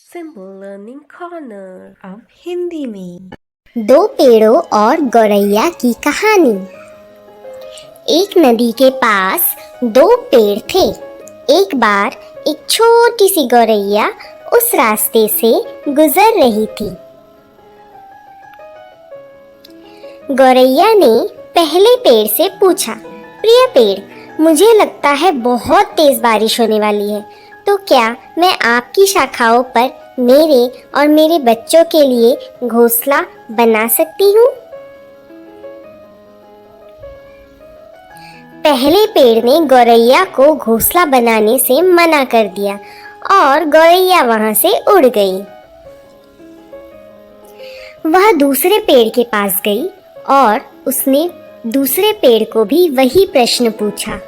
Simple learning corner. अब हिंदी में। दो पेड़ों और गौरैया की कहानी। एक नदी के पास दो पेड़ थे। एक बार एक छोटी सी गौरैया उस रास्ते से गुजर रही थी। गौरैया ने पहले पेड़ से पूछा, प्रिय पेड़, मुझे लगता है बहुत तेज बारिश होने वाली है, तो क्या मैं आपकी शाखाओं पर मेरे और मेरे बच्चों के लिए घोंसला बना सकती हूँ? पहले पेड़ ने गौरैया को घोंसला बनाने से मना कर दिया और गौरैया वहां से उड़ गई। वह दूसरे पेड़ के पास गई और उसने दूसरे पेड़ को भी वही प्रश्न पूछा।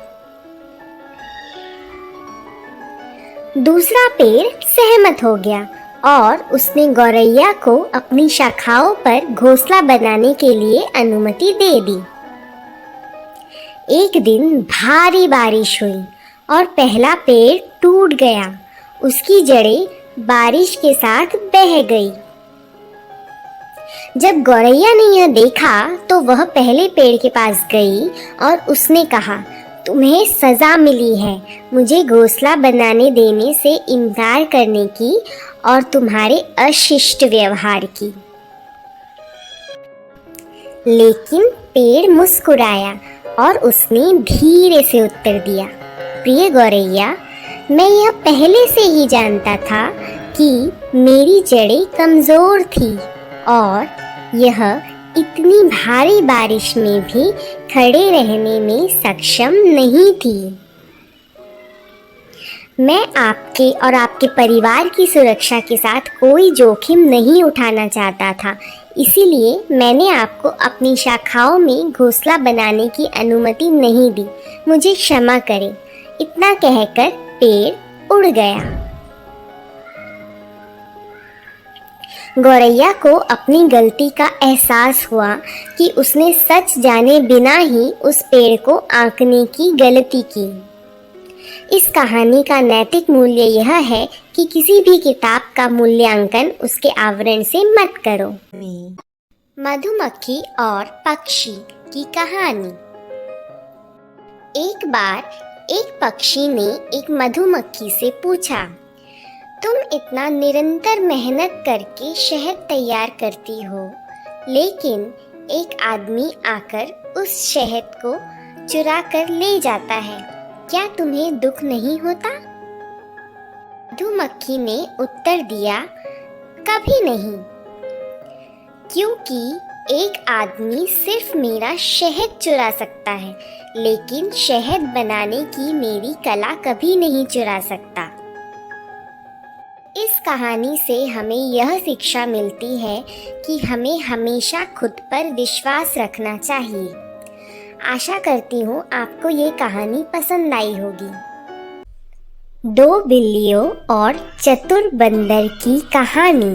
दूसरा पेड़ सहमत हो गया और उसने गौरैया को अपनी शाखाओं पर घोंसला बनाने के लिए अनुमति दे दी। एक दिन भारी बारिश हुई और पहला पेड़ टूट गया। उसकी जड़ें बारिश के साथ बह गई। जब गौरैया ने यह देखा तो वह पहले पेड़ के पास गई और उसने कहा, तुम्हें सजा मिली है मुझे घोंसला बनाने देने से इनकार करने की और तुम्हारे अशिष्ट व्यवहार की। लेकिन पेड़ मुस्कुराया और उसने धीरे से उत्तर दिया, प्रिय गौरैया, मैं यह पहले से ही जानता था कि मेरी जड़ें कमजोर थी और यह इतनी भारी बारिश में भी खड़े रहने में सक्षम नहीं थी। मैं आपके और आपके परिवार की सुरक्षा के साथ कोई जोखिम नहीं उठाना चाहता था, इसीलिए मैंने आपको अपनी शाखाओं में घोंसला बनाने की अनुमति नहीं दी। मुझे क्षमा करें। इतना कहकर पेड़ उड़ गया। गौरैया को अपनी गलती का एहसास हुआ कि उसने सच जाने बिना ही उस पेड़ को आंकने की गलती की। इस कहानी का नैतिक मूल्य यह है कि किसी भी किताब का मूल्यांकन उसके आवरण से मत करो। मधुमक्खी और पक्षी की कहानी। एक बार एक पक्षी ने एक मधुमक्खी से पूछा, तुम इतना निरंतर मेहनत करके शहद तैयार करती हो, लेकिन एक आदमी आकर उस शहद को चुरा कर ले जाता है, क्या तुम्हें दुख नहीं होता? मधुमक्खी ने उत्तर दिया, कभी नहीं, क्योंकि एक आदमी सिर्फ मेरा शहद चुरा सकता है, लेकिन शहद बनाने की मेरी कला कभी नहीं चुरा सकता। इस कहानी से हमें यह शिक्षा मिलती है कि हमें हमेशा खुद पर विश्वास रखना चाहिए। आशा करती हूँ आपको ये कहानी पसंद आई होगी। दो बिल्लियों और चतुर बंदर की कहानी।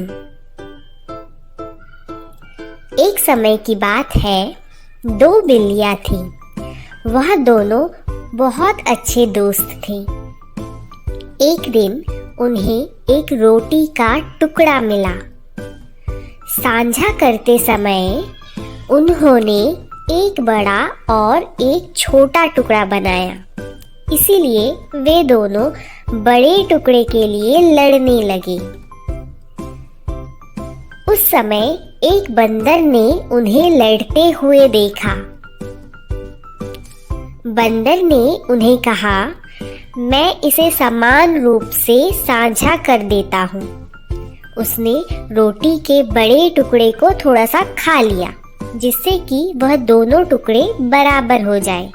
एक समय की बात है, दो बिल्लियाँ थीं। वह दोनों बहुत अच्छे दोस्त थे। एक दिन उन्हें एक रोटी का टुकड़ा मिला। साझा करते समय उन्होंने एक बड़ा और एक छोटा टुकड़ा बनाया, इसीलिए वे दोनों बड़े टुकड़े के लिए लड़ने लगे। उस समय एक बंदर ने उन्हें लड़ते हुए देखा। बंदर ने उन्हें कहा, मैं इसे समान रूप से साझा कर देता हूँ। उसने रोटी के बड़े टुकड़े को थोड़ा सा खा लिया, जिससे कि वह दोनों टुकड़े बराबर हो जाए।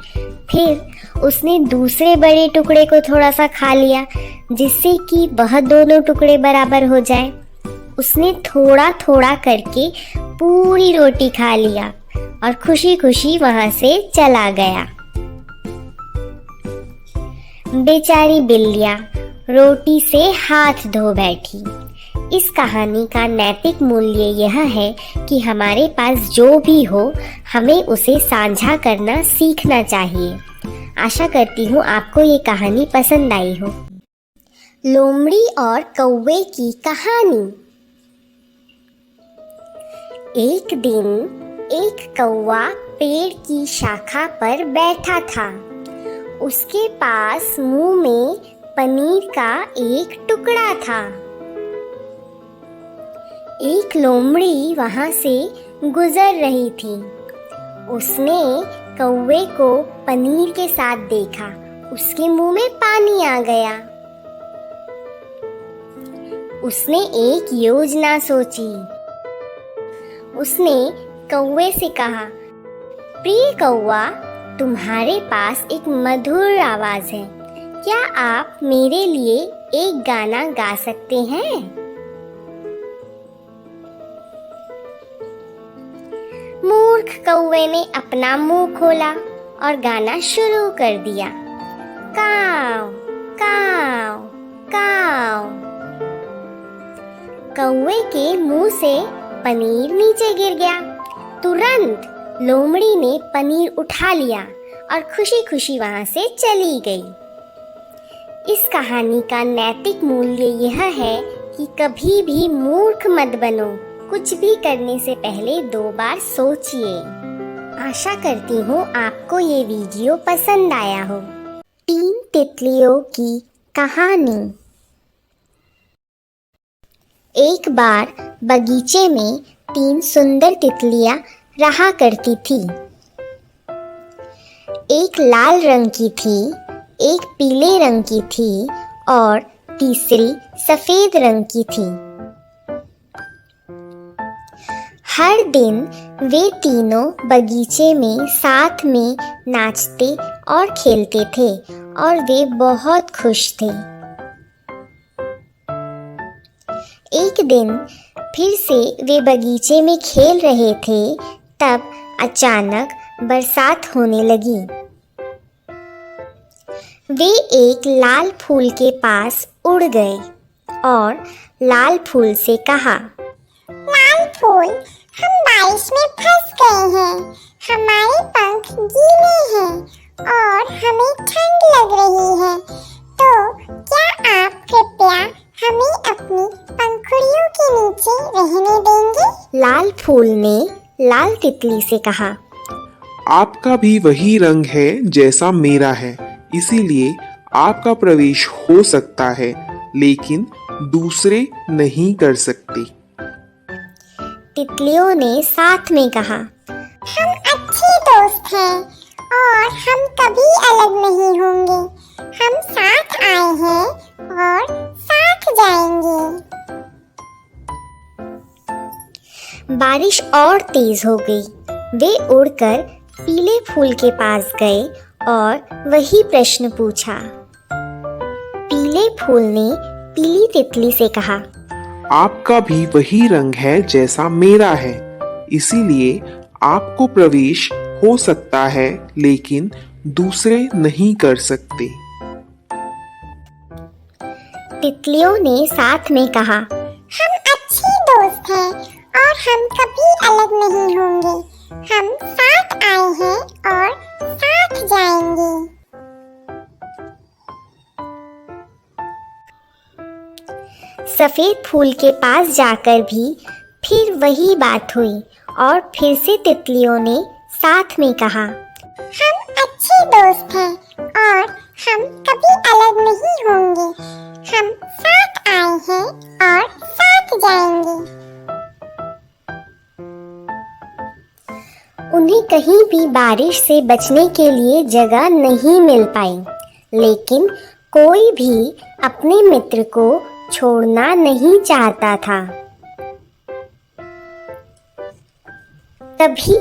फिर उसने दूसरे बड़े टुकड़े को थोड़ा सा खा लिया, जिससे कि वह दोनों टुकड़े बराबर हो जाए। उसने थोड़ा थोड़ा करके पूरी रोटी खा लिया और खुशी खुशी वहां से चला गया। बेचारी बिल्लियाँ रोटी से हाथ धो बैठी। इस कहानी का नैतिक मूल्य यह है कि हमारे पास जो भी हो, हमें उसे साझा करना सीखना चाहिए। आशा करती हूँ आपको ये कहानी पसंद आई हो। लोमड़ी और कौवे की कहानी। एक दिन एक कौवा पेड़ की शाखा पर बैठा था। उसके पास मुंह में पनीर का एक टुकड़ा था। एक लोमड़ी वहां से गुजर रही थी। उसने कौवे को पनीर के साथ देखा। उसके मुंह में पानी आ गया। उसने एक योजना सोची। उसने कौवे से कहा, प्रिय कौवा, तुम्हारे पास एक मधुर आवाज है। क्या आप मेरे लिए एक गाना गा सकते हैं? मूर्ख कौवे ने अपना मुंह खोला और गाना शुरू कर दिया। काव काव काव। कौवे के मुंह से पनीर नीचे गिर गया। तुरंत लोमड़ी ने पनीर उठा लिया और खुशी खुशी वहां से चली गई। इस कहानी का नैतिक मूल्य यह है कि कभी भी मूर्ख मत बनो। कुछ भी करने से पहले 2 बार सोचिए। आशा करती हूँ आपको ये वीडियो पसंद आया हो। 3 तितलियों की कहानी। एक बार बगीचे में 3 सुंदर तितलियां रहा करती थी। एक लाल रंग की थी, एक पीले रंग की थी और तीसरी सफेद रंग की थी। हर दिन वे तीनों बगीचे में साथ में नाचते और खेलते थे और वे बहुत खुश थे। एक दिन फिर से वे बगीचे में खेल रहे थे, तब अचानक बरसात होने लगी। वे एक लाल फूल के पास उड़ गए और लाल फूल से कहा, लाल फूल, हम बारिश में फंस गए हैं। हमारे पंख गीले हैं और हमें ठंड लग रही है। तो क्या आप कृपया हमें अपनी पंखुड़ियों के नीचे रहने देंगे? लाल फूल ने लाल तितली से कहा, आपका भी वही रंग है जैसा मेरा है, इसीलिए आपका प्रवेश हो सकता है, लेकिन दूसरे नहीं कर सकते। तितलियों ने साथ में कहा, हम अच्छे दोस्त हैं और हम कभी अलग नहीं होंगे। हम साथ आए हैं और साथ जाएंगे। बारिश और तेज हो गई। वे उड़कर पीले फूल के पास गए और वही प्रश्न पूछा। पीले फूल ने पीली तितली से कहा, आपका भी वही रंग है जैसा मेरा है, इसीलिए आपको प्रवेश हो सकता है, लेकिन दूसरे नहीं कर सकते। तितलियों ने साथ में कहा, हम अच्छे दोस्त हैं और हम कभी अलग नहीं होंगे। हम साथ आए हैं और साथ जाएंगे। सफेद फूल के पास जाकर भी फिर वही बात हुई और फिर से तितलियों ने साथ में कहा, हम अच्छे दोस्त हैं और हम कभी अलग नहीं होंगे। हम साथ आए हैं और साथ जाएंगे। उन्हें कहीं भी बारिश से बचने के लिए जगह नहीं मिल पाई, लेकिन कोई भी अपने मित्र को छोड़ना नहीं चाहता था। तभी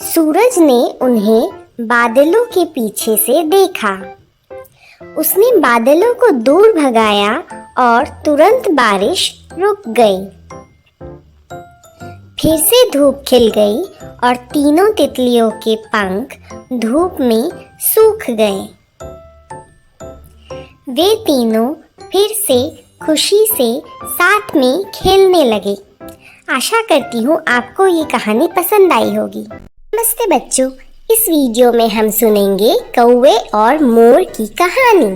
सूरज ने उन्हें बादलों के पीछे से देखा। उसने बादलों को दूर भगाया और तुरंत बारिश रुक गई। फिर से धूप खिल गई और तीनों तितलियों के पंख धूप में सूख गए। वे तीनों फिर से खुशी से साथ में खेलने लगे। आशा करती हूँ आपको ये कहानी पसंद आई होगी। नमस्ते बच्चों, इस वीडियो में हम सुनेंगे कौवे और मोर की कहानी।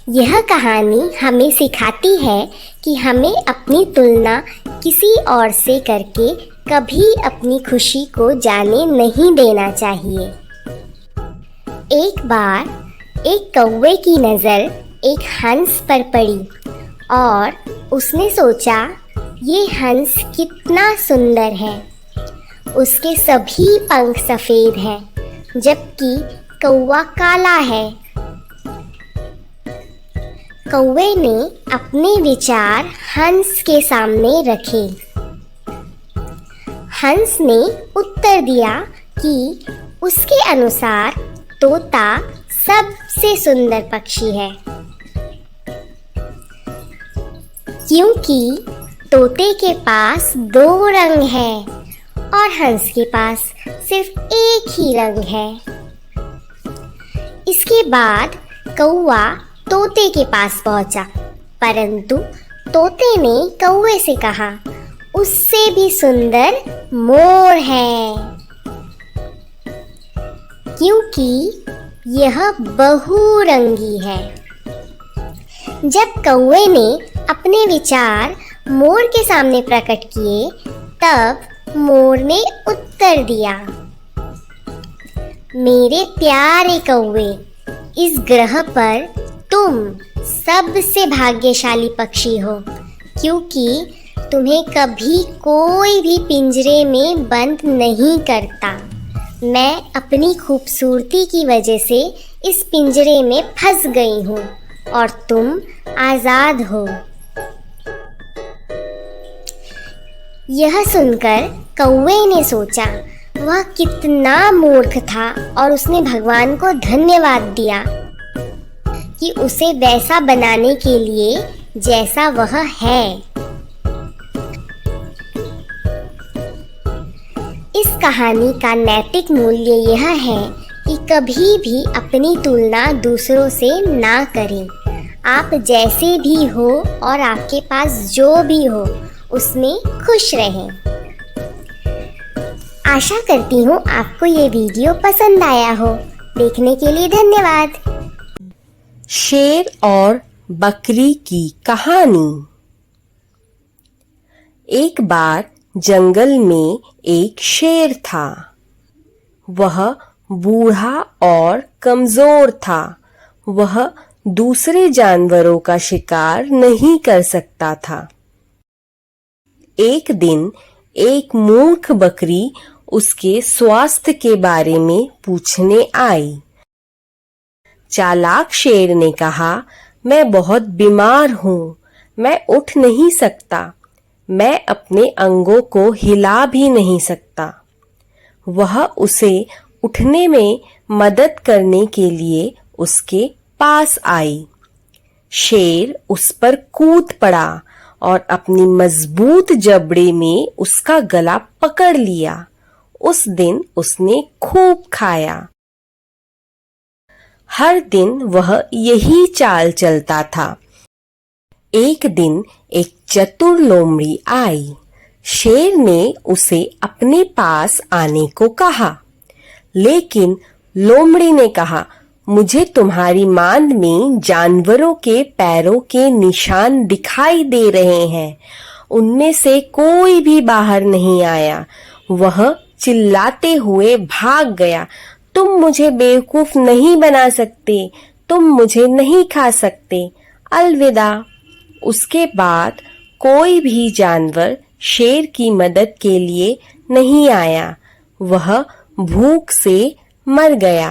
यह कहानी हमें सिखाती है कि हमें अपनी तुलना किसी और से करके कभी अपनी खुशी को जाने नहीं देना चाहिए। एक बार एक कौवे की नज़र एक हंस पर पड़ी और उसने सोचा, ये हंस कितना सुंदर है। उसके सभी पंख सफ़ेद हैं जबकि कौवा काला है। कौवे ने अपने विचार हंस के सामने रखे। हंस ने उत्तर दिया कि उसके अनुसार तोता सबसे सुंदर पक्षी है, क्योंकि तोते के पास 2 रंग हैं और हंस के पास सिर्फ एक ही रंग है। इसके बाद कौवा तोते के पास पहुंचा, परंतु तोते ने कौवे से कहा, उससे भी सुंदर मोर है, क्योंकि यह बहुरंगी है। जब कौवे ने अपने विचार मोर के सामने प्रकट किए, तब मोर ने उत्तर दिया, मेरे प्यारे कौवे, इस ग्रह पर तुम सबसे भाग्यशाली पक्षी हो, क्योंकि तुम्हें कभी कोई भी पिंजरे में बंद नहीं करता। मैं अपनी खूबसूरती की वजह से इस पिंजरे में फंस गई हूँ और तुम आज़ाद हो। यह सुनकर कौवे ने सोचा, वह कितना मूर्ख था, और उसने भगवान को धन्यवाद दिया कि उसे वैसा बनाने के लिए जैसा वह है। इस कहानी का नैतिक मूल्य यह है कि कभी भी अपनी तुलना दूसरों से ना करें। आप जैसे भी हो और आपके पास जो भी हो उसमें खुश रहें। आशा करती हूँ आपको ये वीडियो पसंद आया हो। देखने के लिए धन्यवाद। शेर और बकरी की कहानी। एक बार जंगल में एक शेर था। वह बूढ़ा और कमजोर था। वह दूसरे जानवरों का शिकार नहीं कर सकता था। एक दिन एक मूर्ख बकरी उसके स्वास्थ्य के बारे में पूछने आई। चालाक शेर ने कहा, मैं बहुत बीमार हूँ, मैं उठ नहीं सकता, मैं अपने अंगों को हिला भी नहीं सकता। वह उसे उठने में मदद करने के लिए उसके पास आई। शेर उस पर कूद पड़ा और अपनी मजबूत जबड़े में उसका गला पकड़ लिया। उस दिन उसने खूब खाया। हर दिन वह यही चाल चलता था। एक दिन एक चतुर लोमड़ी आई। शेर ने उसे अपने पास आने को कहा, लेकिन लोमड़ी ने कहा, मुझे तुम्हारी मांद में जानवरों के पैरों के निशान दिखाई दे रहे हैं। उनमें से कोई भी बाहर नहीं आया। वह चिल्लाते हुए भाग गया। तुम मुझे बेवकूफ नहीं बना सकते, तुम मुझे नहीं खा सकते, अलविदा। उसके बाद कोई भी जानवर शेर की मदद के लिए नहीं आया। वह भूख से मर गया।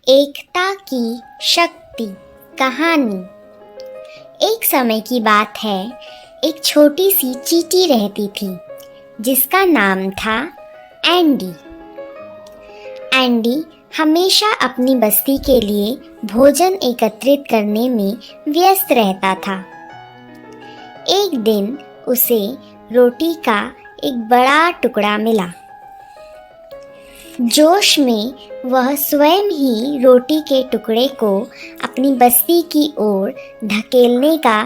एकता की शक्ति कहानी। एक समय की बात है, एक छोटी सी चींटी रहती थी जिसका नाम था एंडी। एंडी हमेशा अपनी बस्ती के लिए भोजन एकत्रित करने में व्यस्त रहता था। एक दिन उसे रोटी का एक बड़ा टुकड़ा मिला। जोश में वह स्वयं ही रोटी के टुकड़े को अपनी बस्ती की ओर धकेलने का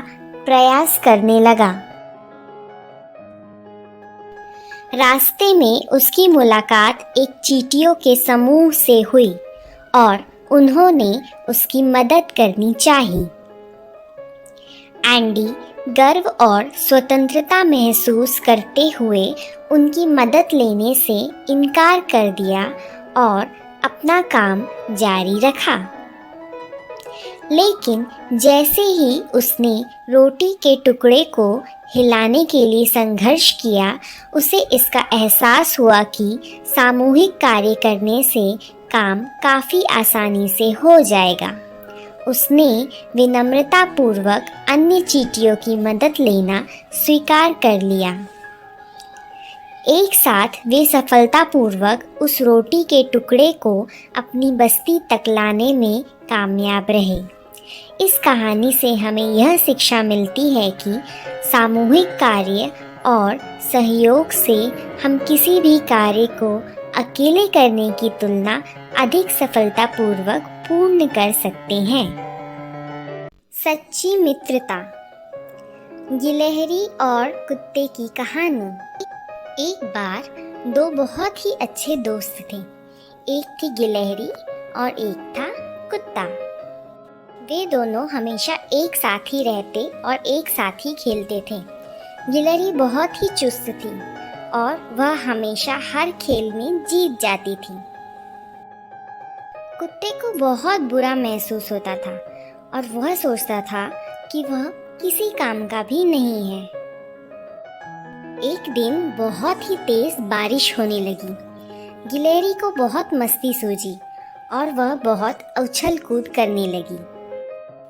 प्रयास करने लगा। रास्ते में उसकी मुलाकात एक चींटियों के समूह से हुई और उन्होंने उसकी मदद करनी चाही। एंडी गर्व और स्वतंत्रता महसूस करते हुए उनकी मदद लेने से इनकार कर दिया और अपना काम जारी रखा। लेकिन जैसे ही उसने रोटी के टुकड़े को हिलाने के लिए संघर्ष किया, उसे इसका एहसास हुआ कि सामूहिक कार्य करने से काम काफ़ी आसानी से हो जाएगा। उसने विनम्रतापूर्वक अन्य चींटियों की मदद लेना स्वीकार कर लिया। एक साथ वे सफलतापूर्वक उस रोटी के टुकड़े को अपनी बस्ती तक लाने में कामयाब रहे। इस कहानी से हमें यह शिक्षा मिलती है कि सामूहिक कार्य और सहयोग से हम किसी भी कार्य को अकेले करने की तुलना अधिक सफलतापूर्वक पूर्ण कर सकते हैं। सच्ची मित्रता। गिलहरी और कुत्ते की कहानी। एक बार दो बहुत ही अच्छे दोस्त थे। एक थी गिलहरी और एक था कुत्ता। वे दोनों हमेशा एक साथ ही रहते और एक साथ ही खेलते थे। गिलहरी बहुत ही चुस्त थी और वह हमेशा हर खेल में जीत जाती थी। कुत्ते को बहुत बुरा महसूस होता था और वह सोचता था कि वह किसी काम का भी नहीं है। एक दिन बहुत ही तेज बारिश होने लगी। गिलहरी को बहुत मस्ती सूझी और वह बहुत उछल कूद करने लगी।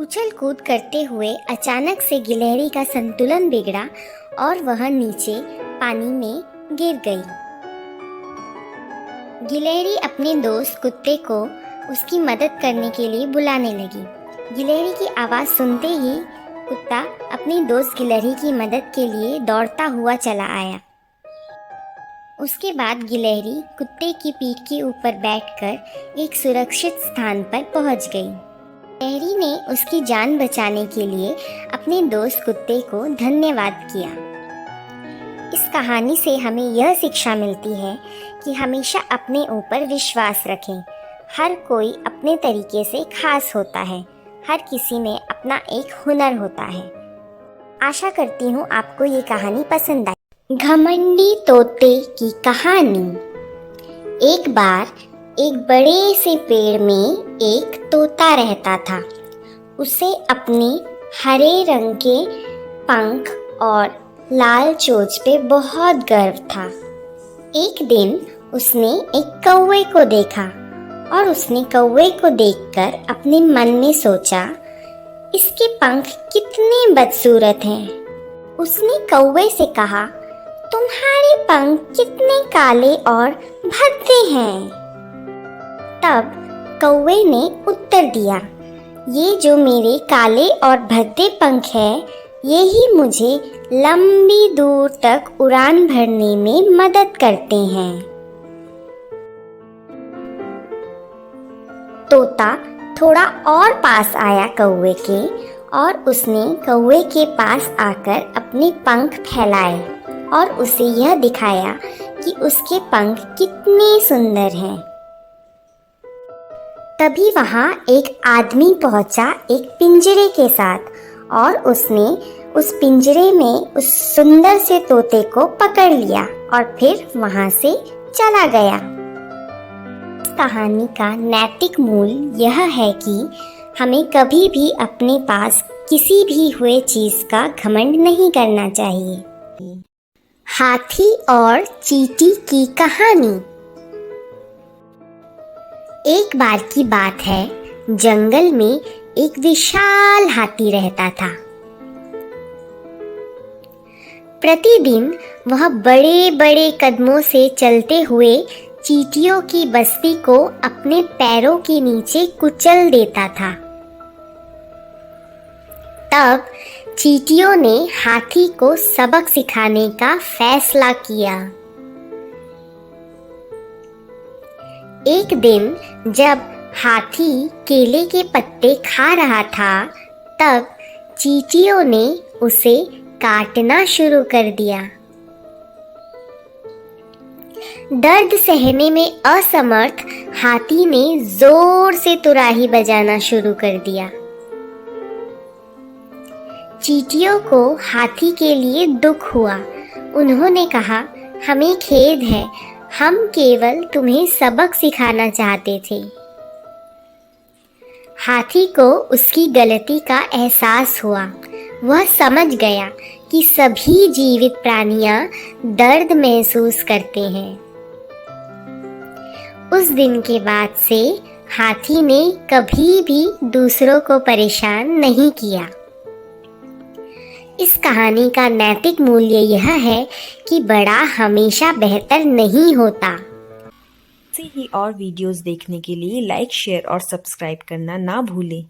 उछल कूद करते हुए अचानक से गिलहरी का संतुलन बिगड़ा और वह नीचे पानी में गिर गई। गिलहरी अपने दोस्त कुत्ते को उसकी मदद करने के लिए बुलाने लगी। गिलहरी की आवाज़ सुनते ही कुत्ता अपनी दोस्त गिलहरी की मदद के लिए दौड़ता हुआ चला आया। उसके बाद गिलहरी कुत्ते की पीठ के ऊपर बैठकर एक सुरक्षित स्थान पर पहुंच गई। गिलहरी ने उसकी जान बचाने के लिए अपने दोस्त कुत्ते को धन्यवाद किया। इस कहानी से हमें यह शिक्षा मिलती है कि हमेशा अपने ऊपर विश्वास रखें। हर कोई अपने तरीके से खास होता है। हर किसी में अपना एक हुनर होता है। आशा करती हूँ आपको ये कहानी पसंद आई। घमंडी तोते की कहानी। एक बार एक बड़े से पेड़ में एक तोता रहता था। उसे अपने हरे रंग के पंख और लाल चोंच पे बहुत गर्व था। एक दिन उसने एक कौवे को देखा और उसने कौवे को देखकर अपने मन में सोचा, इसके पंख कितने बदसूरत हैं। उसने कौवे से कहा, तुम्हारे पंख कितने काले और भद्दे हैं। तब कौवे ने उत्तर दिया, ये जो मेरे काले और भद्दे पंख हैं, यही मुझे लंबी दूर तक उड़ान भरने में मदद करते हैं। तोता थोड़ा और पास आया कौवे के और उसने कौवे के पास आकर अपने पंख फैलाए और उसे यह दिखाया कि उसके पंख कितने सुंदर हैं। तभी वहाँ एक आदमी पहुँचा एक पिंजरे के साथ और उसने उस पिंजरे में उस सुंदर से तोते को पकड़ लिया और फिर वहाँ से चला गया। इस कहानी का नैतिक मूल्य यह है कि हमें कभी भी अपने पास किसी भी हुए चीज का घमंड नहीं करना चाहिए। हाथी और चींटी की कहानी। एक बार की बात है, जंगल में एक विशाल हाथी रहता था। प्रतिदिन वह बड़े बड़े कदमों से चलते हुए चींटियों की बस्ती को अपने पैरों के नीचे कुचल देता था। तब चींटियों ने हाथी को सबक सिखाने का फैसला किया। एक दिन जब हाथी केले के पत्ते खा रहा था, तब चींटियों ने उसे काटना शुरू कर दिया। दर्द सहने में असमर्थ हाथी ने जोर से तुराही बजाना शुरू कर दिया। चींटियों को हाथी के लिए दुख हुआ। उन्होंने कहा, हमें खेद है, हम केवल तुम्हें सबक सिखाना चाहते थे। हाथी को उसकी गलती का एहसास हुआ। वह समझ गया कि सभी जीवित प्राणियां दर्द महसूस करते हैं। उस दिन के बाद से हाथी ने कभी भी दूसरों को परेशान नहीं किया। इस कहानी का नैतिक मूल्य यह है कि बड़ा हमेशा बेहतर नहीं होता। ऐसे ही और वीडियोस देखने के लिए लाइक, शेयर और सब्सक्राइब करना ना भूलें।